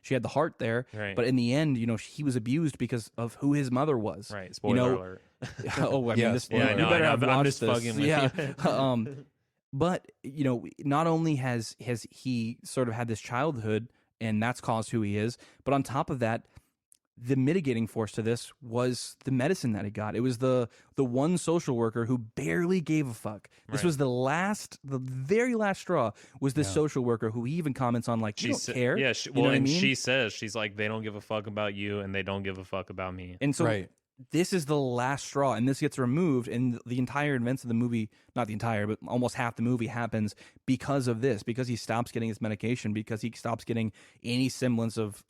she had the heart there, but in the end, he was abused because of who his mother was. Right. Spoiler alert. Oh, I mean, this. Yeah, You better have I'm watched just fucking this. with Yeah. you. But not only has he sort of had this childhood, and that's caused who he is, but on top of that, the mitigating force to this was the medicine that he got. It was the one social worker who barely gave a fuck. This was the very last straw. Was this social worker who he even comments on like, you don't care. Yeah, you know what I mean? She says, she's like, they don't give a fuck about you, and they don't give a fuck about me. And so this is the last straw, and this gets removed, and the entire events of the movie, not the entire, but almost half the movie happens because of this, because he stops getting his medication, because he stops getting any semblance of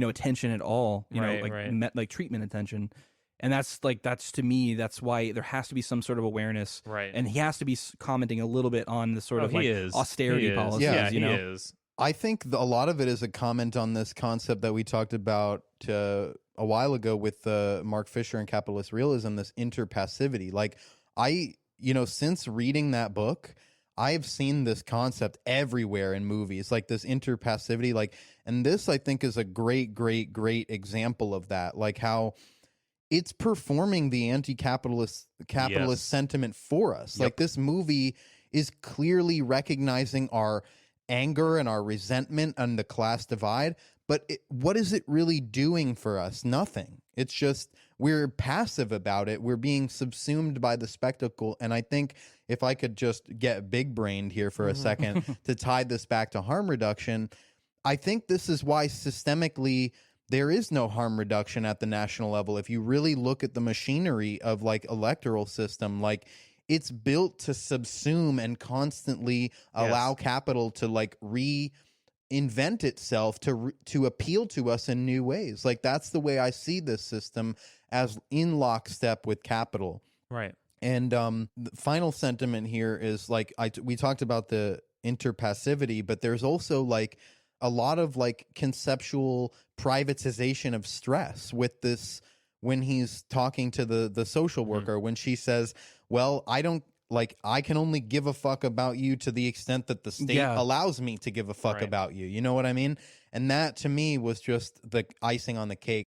attention at all, like treatment attention. And that's to me, that's why there has to be some sort of awareness. Right. And he has to be commenting a little bit on the sort of austerity policies. Yeah, he is. I think a lot of it is a comment on this concept that we talked about a while ago with Mark Fisher and Capitalist Realism, this interpassivity. Like since reading that book, I've seen this concept everywhere in movies, like this interpassivity, and this I think is a great example of that, like how it's performing the anti-capitalist sentiment for us. Like this movie is clearly recognizing our anger and our resentment and the class divide, but what is it really doing for us? Nothing. It's just we're passive about it. We're being subsumed by the spectacle. And I think if I could just get big-brained here for a second to tie this back to harm reduction, I think this is why systemically there is no harm reduction at the national level. If you really look at the machinery of electoral system, it's built to subsume and constantly allow capital to reinvent itself to appeal to us in new ways. That's the way I see this system, as in lockstep with capital. Right. And the final sentiment here is we talked about the interpassivity, but there's also a lot of conceptual privatization of stress with this, when he's talking to the social worker, when she says, well, I can only give a fuck about you to the extent that the state allows me to give a fuck about you. You know what I mean? And that to me was just the icing on the cake.